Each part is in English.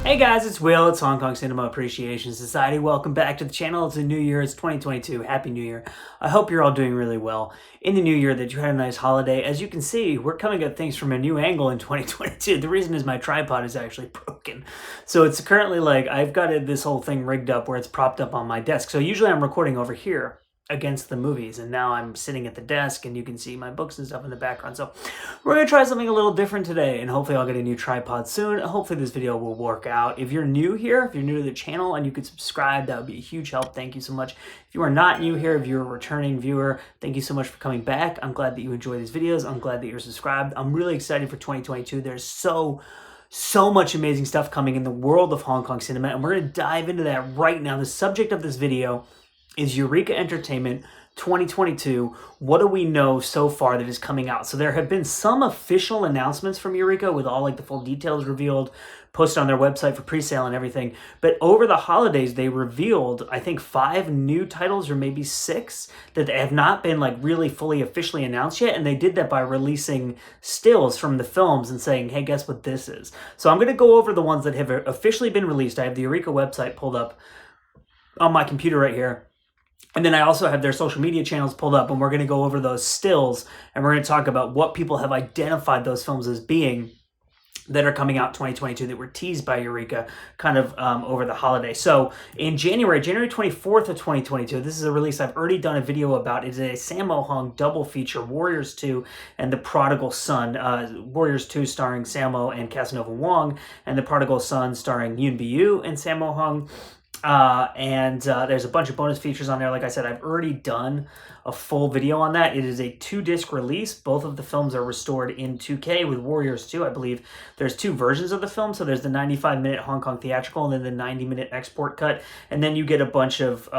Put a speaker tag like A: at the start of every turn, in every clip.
A: Hey guys, it's Will. It's Hong Kong Cinema Appreciation Society. Welcome back to the channel. It's a new year. It's 2022. Happy New Year. I hope you're all doing really well in the new year, that you had a nice holiday. As you can see, we're coming at things from a new angle in 2022. The reason is my tripod is actually broken. So it's currently like, I've got this whole thing rigged up where it's propped up on my desk. So usually I'm recording over here against the movies, and now I'm sitting at the desk and you can see my books and stuff in the background. So we're gonna try something a little different today, and hopefully I'll get a new tripod soon. Hopefully this video will work out. If you're new here, if you're new to the channel and you could subscribe, that would be a huge help. Thank you so much. If you are not new here, if you're a returning viewer, thank you so much for coming back. I'm glad that you enjoy these videos. I'm glad that you're subscribed. I'm really excited for 2022. There's so much amazing stuff coming in the world of Hong Kong cinema, and we're gonna dive into that right now. The subject of this video is Eureka Entertainment 2022. What do we know so far that is coming out? So there have been some official announcements from Eureka with all like the full details revealed, posted on their website for pre-sale and everything. But over the holidays, they revealed, I think, 5 new titles or maybe 6 that have not been like really fully officially announced yet. And they did that by releasing stills from the films and saying, hey, guess what this is? So I'm going to go over the ones that have officially been released. I have the Eureka website pulled up on my computer right here. And then I also have their social media channels pulled up, and we're going to go over those stills, and we're going to talk about what people have identified those films as being that are coming out 2022 that were teased by Eureka kind of over the holiday. So in January 24th of 2022, this is a release I've already done a video about. It's a Sammo Hung double feature, Warriors 2 and The Prodigal Son. Warriors 2 starring Sammo and Casanova Wong, and The Prodigal Son starring Yoon Bi-yu and Sammo Hung. There's a bunch of bonus features on there. Like I said, I've already done a full video on that. It is a 2-disc release. Both of the films are restored in 2K with Warriors 2. I believe there's 2 versions of the film. So there's the 95-minute Hong Kong theatrical and then the 90-minute export cut. And then you get a bunch of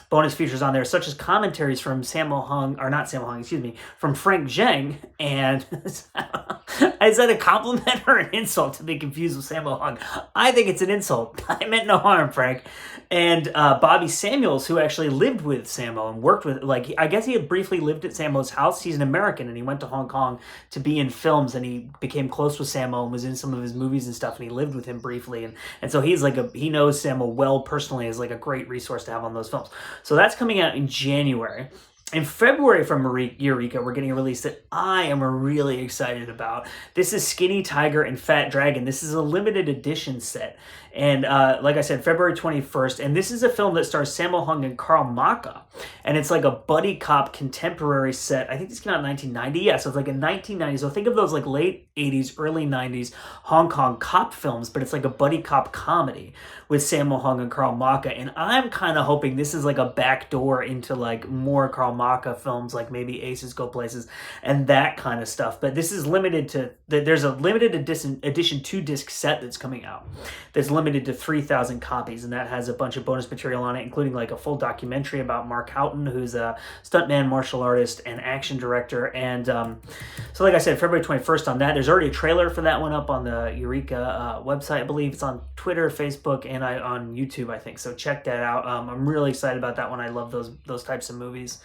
A: bonus features on there, such as commentaries from Sammo Hung, or not Sammo Hung, excuse me, from Frank Zheng. And is that a compliment or an insult to be confused with Sammo Hung? I think it's an insult. I meant no harm, Frank. And Bobby Samuels, who actually lived with Sammo and worked with, like, I guess he had briefly lived at Sammo's house. He's an American, and he went to Hong Kong to be in films, and he became close with Sammo and was in some of his movies and stuff, and he lived with him briefly. And so he's like he knows Sammo well personally, is like a great resource to have on those films. So that's coming out in January. In February from Eureka, we're getting a release that I am really excited about. This is Skinny Tiger and Fat Dragon. This is a limited edition set. And like I said, February 21st. And this is a film that stars Sammo Hung and Carl Maka. And it's like a buddy cop contemporary set. I think this came out in 1990. Yeah, so it's like in 1990. So think of those like late 80s, early 90s Hong Kong cop films, but it's like a buddy cop comedy with Sammo Hung and Carl Maka. And I'm kind of hoping this is like a backdoor into like more Carl Maka films, like maybe Aces Go Places and that kind of stuff. But this is limited to, there's a limited edition 2-disc set that's coming out that's limited to 3,000 copies, and that has a bunch of bonus material on it, including like a full documentary about Mark Houghton, who's a stuntman, martial artist, and action director. And so like I said, February 21st on that. There's already a trailer for that one up on the Eureka website. I believe it's on Twitter, Facebook, and on YouTube, I think. So check that out. I'm really excited about that one. I love those types of movies.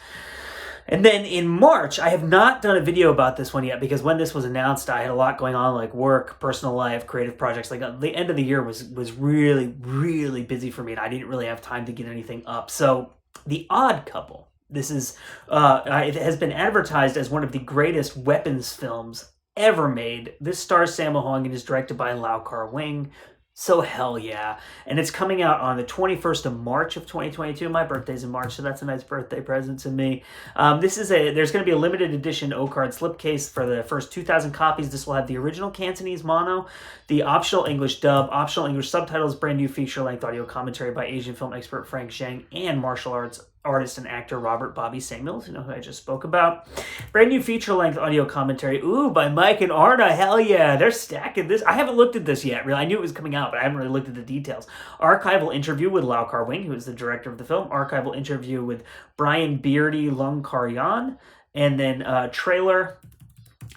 A: And then in March, I have not done a video about this one yet, because when this was announced, I had a lot going on, like work, personal life, creative projects. Like the end of the year was really, really busy for me, and I didn't really have time to get anything up. So The Odd Couple. This is, it has been advertised as one of the greatest weapons films ever made. This stars Sammo Hung and is directed by Lau Kar-wing. So hell yeah. And it's coming out on the 21st of March of 2022. My birthday's in March, so that's a nice birthday present to me. There's going to be a limited edition O-card slipcase for the first 2,000 copies. This will have the original Cantonese mono, the optional English dub, optional English subtitles, brand new feature-length audio commentary by Asian film expert Frank Zheng, and martial arts artist and actor Robert Bobby Samuels, you know, who I just spoke about. Brand new feature-length audio commentary, ooh, by Mike and Arna. Hell yeah, they're stacking this. I haven't looked at this yet, really. I knew it was coming out, but I haven't really looked at the details. Archival interview with Lau Kar-wing, who is the director of the film. Archival interview with Brian Beardy Lung Kar-yan. And then trailer,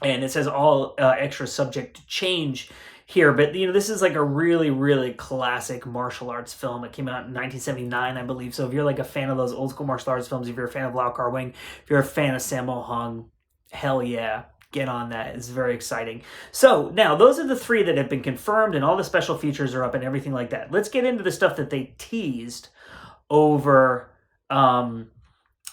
A: and it says all extra subject to change here, but you know, this is like a really, really classic martial arts film. It came out in 1979, I believe. So if you're like a fan of those old school martial arts films, if you're a fan of Lau Kar-wing, if you're a fan of Sammo Hung, hell yeah, get on that. It's very exciting. So now those are the 3 that have been confirmed, and all the special features are up and everything like that. Let's get into the stuff that they teased over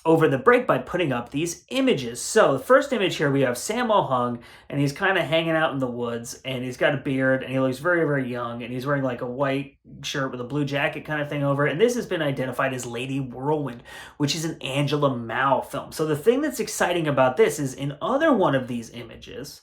A: over the break by putting up these images. So the first image here, we have Sammo Hung, and he's kind of hanging out in the woods, and he's got a beard, and he looks very, very young, and he's wearing like a white shirt with a blue jacket kind of thing over it. And this has been identified as Lady Whirlwind, which is an Angela Mao film. So the thing that's exciting about this is in other one of these images,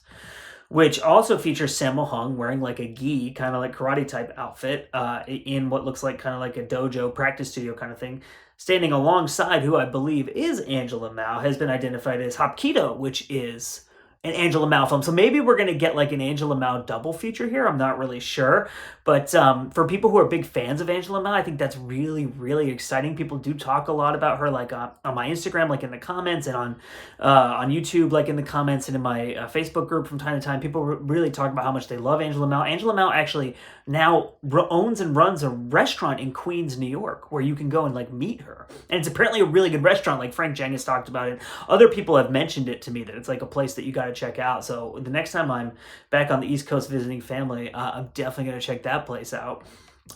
A: which also features Sammo Hung wearing like a gi, kind of like karate type outfit, in what looks like kind of like a dojo practice studio kind of thing, standing alongside who I believe is Angela Mao, has been identified as Hapkido, which is an Angela Mao film. So maybe we're going to get like an Angela Mao double feature here. I'm not really sure. But for people who are big fans of Angela Mao, I think that's really, really exciting. People do talk a lot about her, like on my Instagram, like in the comments, and on YouTube, like in the comments, and in my Facebook group from time to time. People really talk about how much they love Angela Mao. Angela Mao actually now owns and runs a restaurant in Queens, New York, where you can go and like meet her. And it's apparently a really good restaurant. Like Frank Jang has talked about it. Other people have mentioned it to me, that it's like a place that you got to check out. So the next time I'm back on the East Coast visiting family, I'm definitely going to check that place out.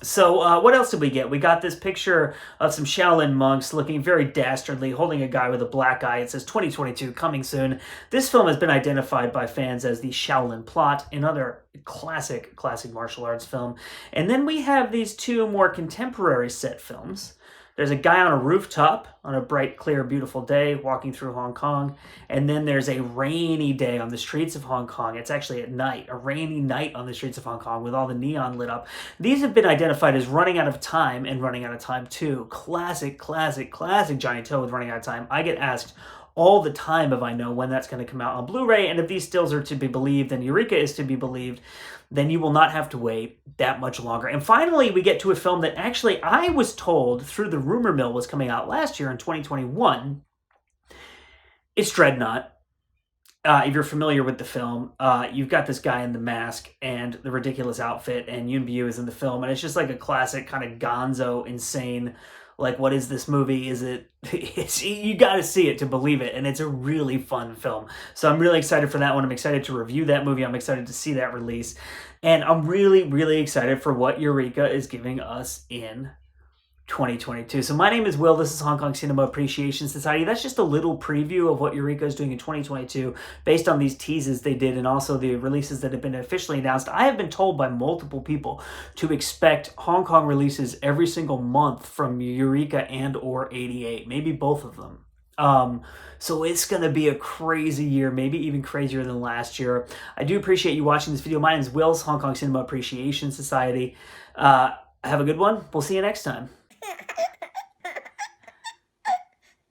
A: So what else did we get? We got this picture of some Shaolin monks looking very dastardly, holding a guy with a black eye. It says 2022 coming soon. This film has been identified by fans as the Shaolin Plot, another classic martial arts film. And then we have these 2 more contemporary set films. There's a guy on a rooftop on a bright, clear, beautiful day walking through Hong Kong. And then there's a rainy day on the streets of Hong Kong. It's actually at night, a rainy night on the streets of Hong Kong with all the neon lit up. These have been identified as Running Out of Time and Running Out of Time 2. Classic Johnny To with Running Out of Time. I get asked all the time if I know when that's going to come out on Blu-ray, and if these stills are to be believed and Eureka is to be believed, then you will not have to wait that much longer. And finally, we get to a film that actually I was told through the rumor mill was coming out last year in 2021. It's Dreadnought. If you're familiar with the film, you've got this guy in the mask and the ridiculous outfit, and Yoon Byung is in the film, and it's just like a classic kind of gonzo, insane, like, what is this movie? Is it, you got to see it to believe it, and it's a really fun film. So I'm really excited for that one. I'm excited to review that movie. I'm excited to see that release, and I'm really, really excited for what Eureka is giving us in 2022. So my name is Will. This is Hong Kong Cinema Appreciation Society. That's just a little preview of what Eureka is doing in 2022 based on these teases they did and also the releases that have been officially announced. I have been told by multiple people to expect Hong Kong releases every single month from Eureka and or 88, maybe both of them. So it's going to be a crazy year, maybe even crazier than last year. I do appreciate you watching this video. My name is Will's Hong Kong Cinema Appreciation Society. Have a good one. We'll see you next time.